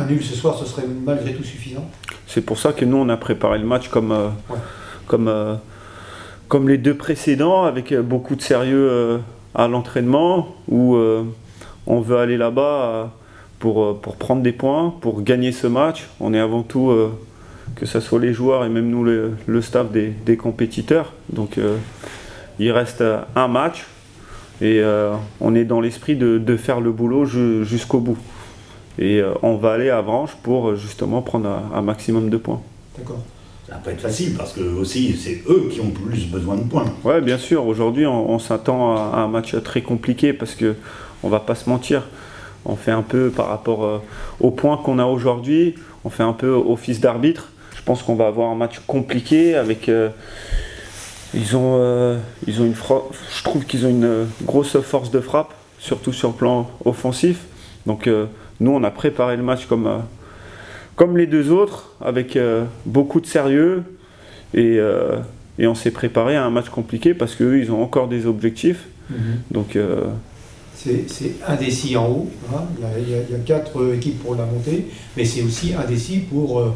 un nul ce soir, ce serait malgré tout suffisant? C'est pour ça que nous, on a préparé le match comme les deux précédents, avec beaucoup de sérieux à l'entraînement, où on veut aller là-bas pour prendre des points, pour gagner ce match. On est avant tout, que ce soit les joueurs et même nous, le staff, des compétiteurs. Donc il reste un match et on est dans l'esprit de faire le boulot jusqu'au bout. Et on va aller à Avranches pour justement prendre un maximum de points. D'accord. Ça va pas être facile parce que aussi c'est eux qui ont plus besoin de points. Ouais, bien sûr. Aujourd'hui, on s'attend à un match très compliqué parce que on va pas se mentir. On fait un peu par rapport aux points qu'on a aujourd'hui. On fait un peu office d'arbitre. Je pense qu'on va avoir un match compliqué avec. Je trouve qu'ils ont une grosse force de frappe, surtout sur le plan offensif. Donc nous, on a préparé le match comme les deux autres, avec beaucoup de sérieux. Et on s'est préparé à un match compliqué parce qu'eux, ils ont encore des objectifs. Donc, c'est indécis en haut. Hein. Il y a 4 équipes pour la montée, mais c'est aussi indécis pour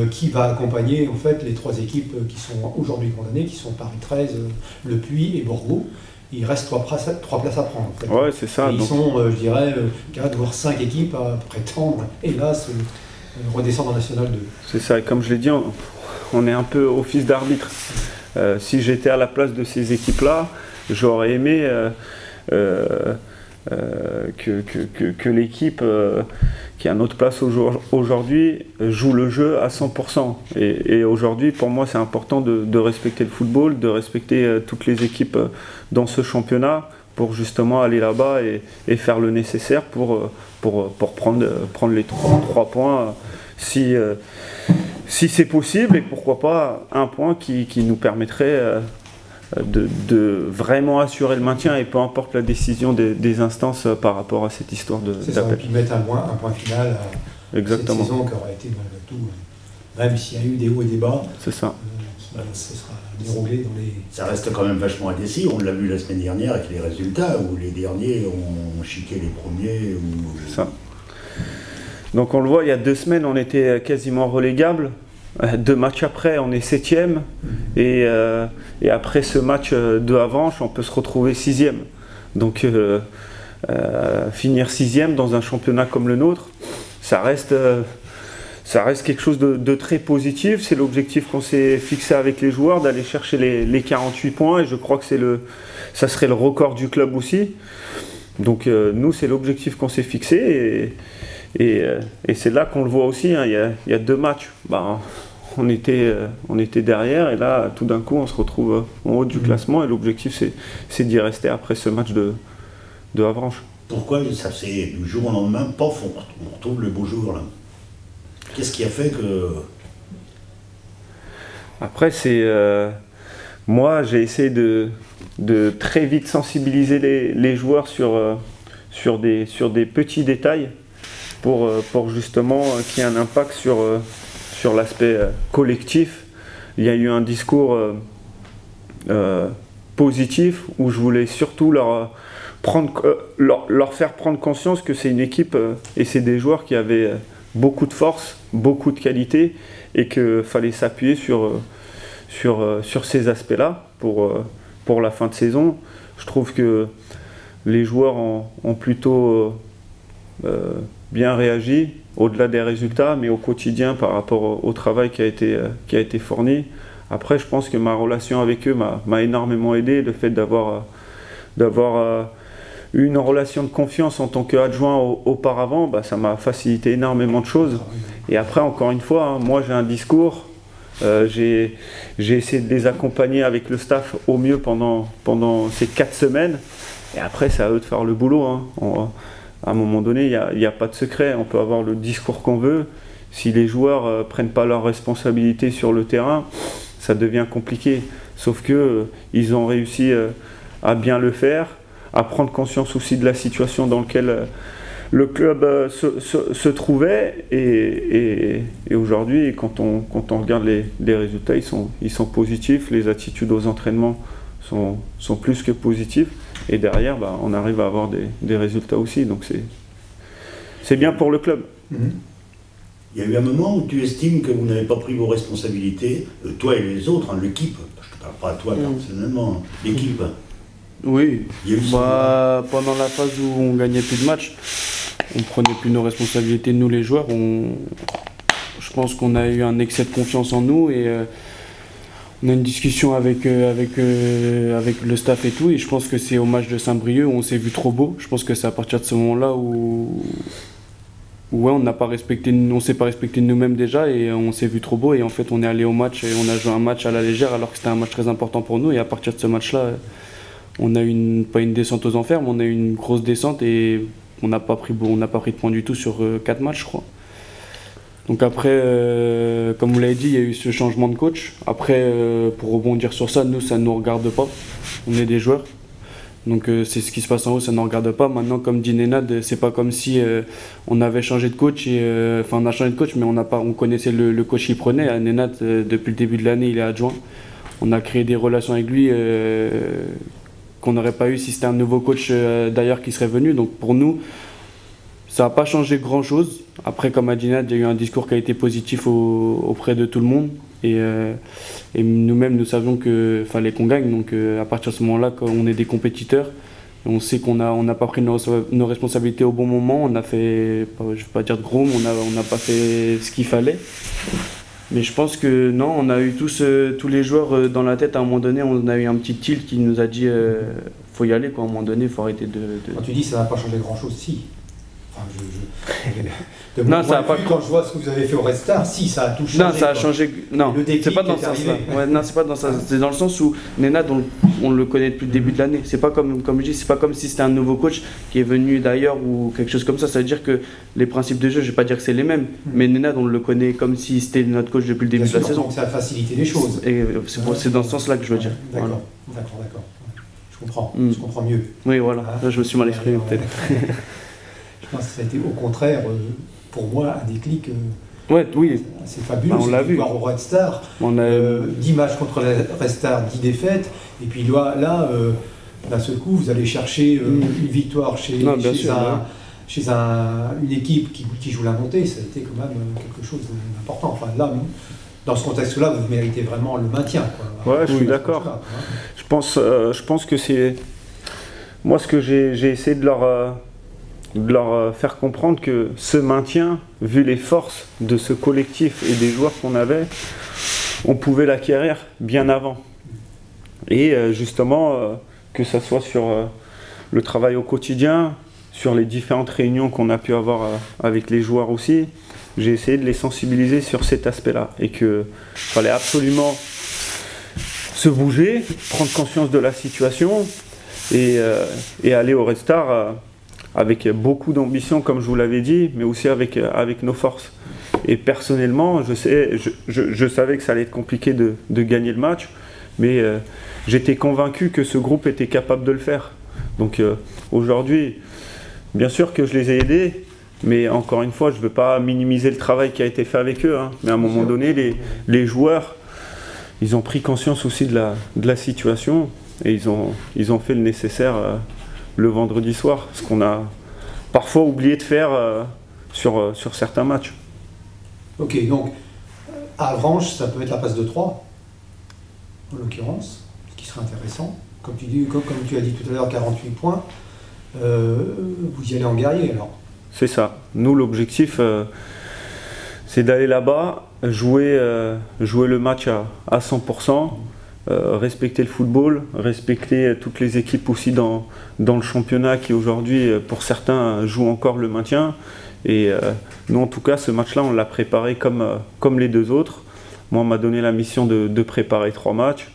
qui va accompagner en fait, les 3 équipes qui sont aujourd'hui condamnées, qui sont Paris 13, Le Puy et Borgo. Il reste 3 places à prendre. En fait. Ouais, c'est ça. Et ils sont, je dirais, 4 voire 5 équipes à prétendre, hélas, redescendre en National 2. C'est ça, et comme je l'ai dit, on est un peu office d'arbitre. Si j'étais à la place de ces équipes-là, j'aurais aimé que l'équipe qui a notre place aujourd'hui joue le jeu à 100%. Et aujourd'hui, pour moi, c'est important de respecter le football, de respecter toutes les équipes dans ce championnat pour justement aller là-bas et faire le nécessaire pour prendre les 3 points si c'est possible, et pourquoi pas un point qui nous permettrait de vraiment assurer le maintien, et peu importe la décision des instances par rapport à cette histoire d'appel. C'est ça, et puis mettre un point final à Exactement. cette saison qui aurait été malgré tout, même s'il y a eu des hauts et des bas, c'est ça. Ce sera déroulé dans les... Ça reste quand même vachement indécis, on l'a vu la semaine dernière avec les résultats, où les derniers ont chiqué les premiers. C'est ça. Donc on le voit, il y a 2 semaines, on était quasiment relégable. 2 matchs après, on est 7e. Et après ce match de Avranches, on peut se retrouver 6e. Donc finir 6e dans un championnat comme le nôtre, ça reste quelque chose de très positif. C'est l'objectif qu'on s'est fixé avec les joueurs, d'aller chercher les 48 points. Et je crois que ça serait le record du club aussi. Donc nous, c'est l'objectif qu'on s'est fixé. Et c'est là qu'on le voit aussi, hein. Il y a 2 matchs. On était derrière, et là, tout d'un coup, on se retrouve en haut du classement, et l'objectif, c'est d'y rester après ce match de Avranches. Pourquoi ça c'est du jour au lendemain, paf, on retrouve le beau jour là? Qu'est-ce qui a fait que... Après, moi, j'ai essayé de très vite sensibiliser les joueurs sur des petits détails, pour justement qu'il y ait un impact sur l'aspect collectif. Il y a eu un discours positif où je voulais surtout leur faire prendre conscience que c'est une équipe et c'est des joueurs qui avaient beaucoup de force, beaucoup de qualité, et qu'il fallait s'appuyer sur ces aspects-là pour la fin de saison. Je trouve que les joueurs ont plutôt bien réagi, au-delà des résultats, mais au quotidien par rapport au travail qui a été fourni. Après, je pense que ma relation avec eux m'a énormément aidé. Le fait d'avoir une relation de confiance en tant qu'adjoint auparavant, ça m'a facilité énormément de choses. Et après, encore une fois, hein, moi j'ai un discours, j'ai essayé de les accompagner avec le staff au mieux pendant ces 4 semaines. Et après, c'est à eux de faire le boulot, hein. À un moment donné, il n'y a pas de secret. On peut avoir le discours qu'on veut. Si les joueurs ne prennent pas leurs responsabilités sur le terrain, ça devient compliqué. Sauf qu'ils ont réussi à bien le faire, à prendre conscience aussi de la situation dans laquelle le club se trouvait. Et aujourd'hui, quand on regarde les résultats, ils sont positifs. Les attitudes aux entraînements sont plus que positives. Et derrière, on arrive à avoir des résultats aussi. Donc c'est bien pour le club. Il y a eu un moment où tu estimes que vous n'avez pas pris vos responsabilités, toi et les autres, hein, l'équipe, je ne te parle pas à toi personnellement, hein, l'équipe. Oui, pendant la phase où on gagnait plus de matchs, on prenait plus nos responsabilités, nous les joueurs. Je pense qu'on a eu un excès de confiance en nous et on a une discussion avec le staff et tout. Et je pense que c'est au match de Saint-Brieuc où on s'est vu trop beau. Je pense que c'est à partir de ce moment-là où ouais, on s'est pas respecté nous-mêmes déjà et on s'est vu trop beau. Et en fait, on est allé au match et on a joué un match à la légère alors que c'était un match très important pour nous. Et à partir de ce match-là, on a eu pas une descente aux enfers, mais on a eu une grosse descente et on n'a pas pris de points du tout sur 4 matchs, je crois. Donc après, comme vous l'avez dit, il y a eu ce changement de coach. Après, pour rebondir sur ça, nous, ça ne nous regarde pas. On est des joueurs. Donc c'est ce qui se passe en haut, ça ne nous regarde pas. Maintenant, comme dit Nenad, c'est pas comme si on avait changé de coach. On a changé de coach, mais on connaissait le coach qu'il prenait. Nenad, depuis le début de l'année, il est adjoint. On a créé des relations avec lui qu'on n'aurait pas eu si c'était un nouveau coach d'ailleurs qui serait venu. Donc pour nous, ça n'a pas changé grand-chose. Après, comme a dit Nenad, il y a eu un discours qui a été positif auprès de tout le monde. Et nous-mêmes, nous savions qu'il fallait qu'on gagne. Donc à partir de ce moment-là, quand on est des compétiteurs, on sait qu'on n'a pas pris nos responsabilités au bon moment. On a fait, je ne vais pas dire de gros, mais on n'a pas fait ce qu'il fallait. Mais je pense que non, on a eu tous les joueurs dans la tête. À un moment donné, on a eu un petit tilt qui nous a dit faut y aller, quoi. À un moment donné, il faut arrêter de... Quand tu dis ça n'a pas changé grand-chose, si. Non, ça a pas. Quand je vois ce que vous avez fait au Red Star, si ça a tout changé. Non, ça a changé. Non, c'est pas dans ce sens-là. Ouais, non, c'est pas dans ça. C'est dans le sens où Nenad, on le connaît depuis le début de l'année. C'est pas comme je dis, c'est pas comme si c'était un nouveau coach qui est venu d'ailleurs ou quelque chose comme ça. Ça veut dire que les principes de jeu, je vais pas dire que c'est les mêmes, mais Nenad, on le connaît comme si c'était notre coach depuis le début de la saison. Donc ça a facilité les choses. Et c'est dans ce sens-là que je veux dire. D'accord. Je comprends mieux. Oui, voilà. Là, je me suis mal exprimé peut-être. Je pense que ça a été au contraire, pour moi, un déclic oui. assez fabuleux. On l'a vu. Au Red Star, 10 matchs contre le Red Star, 10 défaites. Et puis là, d'un seul coup, vous allez chercher une victoire chez une équipe qui joue la montée. Ça a été quand même quelque chose d'important. Enfin, là, dans ce contexte-là, vous méritez vraiment le maintien, quoi. Ouais, je suis d'accord. Je pense que c'est... Moi, ce que j'ai essayé de leur faire comprendre que ce maintien, vu les forces de ce collectif et des joueurs qu'on avait, on pouvait l'acquérir bien avant. Et justement, que ce soit sur le travail au quotidien, sur les différentes réunions qu'on a pu avoir avec les joueurs aussi, j'ai essayé de les sensibiliser sur cet aspect-là. Et qu'il fallait absolument se bouger, prendre conscience de la situation et aller au Red Star avec beaucoup d'ambition, comme je vous l'avais dit, mais aussi avec nos forces. Et personnellement, je savais que ça allait être compliqué de gagner le match, mais j'étais convaincu que ce groupe était capable de le faire. Donc aujourd'hui, bien sûr que je les ai aidés, mais encore une fois, je ne veux pas minimiser le travail qui a été fait avec eux, hein. Mais à un moment donné, les joueurs, ils ont pris conscience aussi de la situation et ils ont fait le nécessaire le vendredi soir, ce qu'on a parfois oublié de faire sur certains matchs. Ok, donc à Avranches, ça peut être la passe de 3, en l'occurrence, ce qui serait intéressant. Comme tu as dit tout à l'heure, 48 points, vous y allez en guerrier alors. C'est ça. Nous, l'objectif, c'est d'aller là-bas, jouer le match à 100%, respecter le football, respecter toutes les équipes aussi dans le championnat qui aujourd'hui, pour certains, jouent encore le maintien. Et nous, en tout cas, ce match-là, on l'a préparé comme les deux autres. Moi, on m'a donné la mission de préparer 3 matchs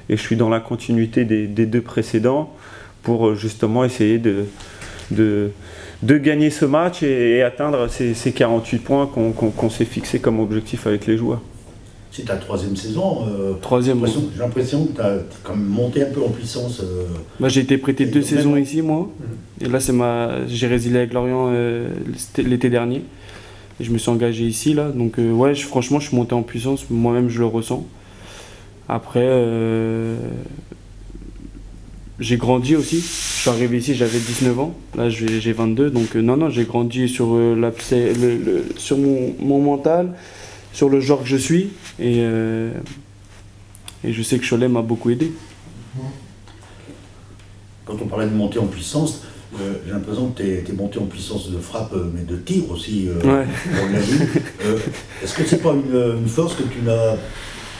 et je suis dans la continuité des 2 précédents pour justement essayer de gagner ce match et atteindre ces 48 points qu'on s'est fixés comme objectif avec les joueurs. C'est ta 3e saison. Troisième. J'ai l'impression que tu as quand même monté un peu en puissance. J'ai été prêté 2 saisons ici, moi. Et là, j'ai résilié avec Lorient l'été dernier. Et je me suis engagé ici, là. Donc, franchement, je suis monté en puissance. Moi-même, je le ressens. Après, j'ai grandi aussi. Je suis arrivé ici, j'avais 19 ans. Là, j'ai 22. Donc, non, j'ai grandi sur, sur mon mental, sur le genre que je suis. Et je sais que Cholet m'a beaucoup aidé. Quand on parlait de montée en puissance, j'ai l'impression que tu es monté en puissance de frappe, mais de tir aussi. Ouais. On l'a vu. Est-ce que c'est pas une force que tu n'as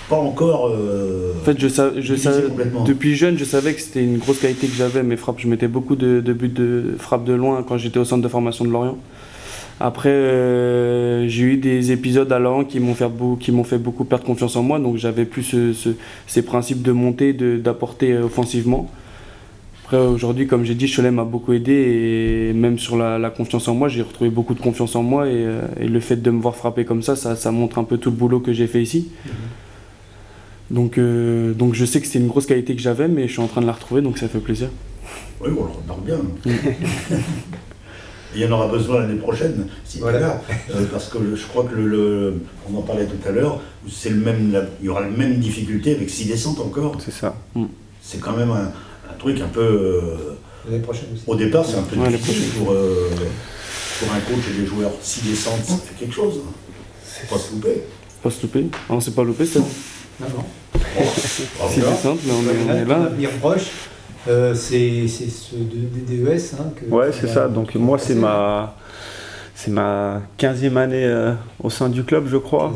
pas encore En fait, je savais, depuis jeune, je savais que c'était une grosse qualité que j'avais. Mes frappes, je mettais beaucoup de buts de frappe de loin quand j'étais au centre de formation de Lorient. Après, j'ai eu des épisodes à Lorient qui m'ont fait beaucoup perdre confiance en moi. Donc, j'avais plus ces principes de monter, d'apporter offensivement. Après, aujourd'hui, comme j'ai dit, Cholet m'a beaucoup aidé. Et même sur la confiance en moi, j'ai retrouvé beaucoup de confiance en moi. Et le fait de me voir frapper comme ça montre un peu tout le boulot que j'ai fait ici. Donc je sais que c'était une grosse qualité que j'avais, mais je suis en train de la retrouver, donc ça fait plaisir. Oui, on le remarque bien. Il y en aura besoin l'année prochaine, si voilà. Là, parce que je crois que on en parlait tout à l'heure, il y aura la même difficulté avec 6 descentes encore. C'est ça. C'est quand même un truc un peu... l'année prochaine aussi. Au départ, c'est un peu difficile pour un coach et des joueurs. 6 descentes, ça fait quelque chose. Faut pas se louper. Pas se louper. Non, c'est pas loupé, c'est bon. Non. C'est simple, mais on est là. L'avenir proche, c'est ce DES. Ouais, c'est ça. Donc moi, c'est ma 15e année au sein du club, je crois.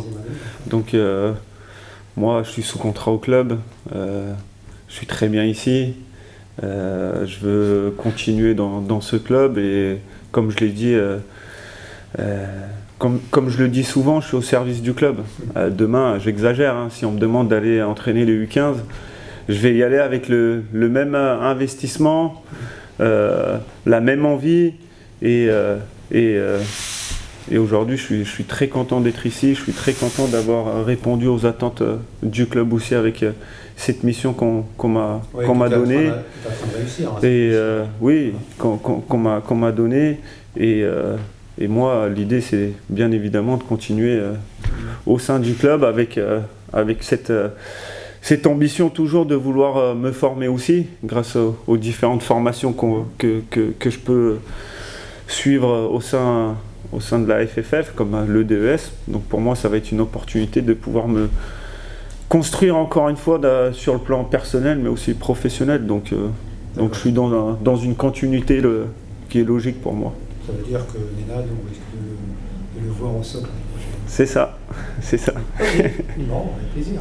Donc moi, je suis sous contrat au club. Je suis très bien ici. Je veux continuer dans ce club et comme je l'ai dit, comme je le dis souvent, je suis au service du club. Demain, j'exagère, hein, si on me demande d'aller entraîner les U15, je vais y aller avec le même investissement, la même envie. Et aujourd'hui, je suis très content d'être ici. Je suis très content d'avoir répondu aux attentes du club aussi avec cette mission qu'on m'a donnée. Et oui, qu'on m'a donnée. Et moi, l'idée, c'est bien évidemment de continuer au sein du club avec cette ambition toujours de vouloir me former aussi, grâce aux différentes formations que je peux suivre au sein de la FFF, comme le DES. Donc pour moi, ça va être une opportunité de pouvoir me construire encore une fois sur le plan personnel, mais aussi professionnel. Donc je suis dans une continuité qui est logique pour moi. Ça veut dire que Nenad, on risque de le voir en socle l'année prochaine. C'est ça, c'est ça. Ok, bon, avec plaisir.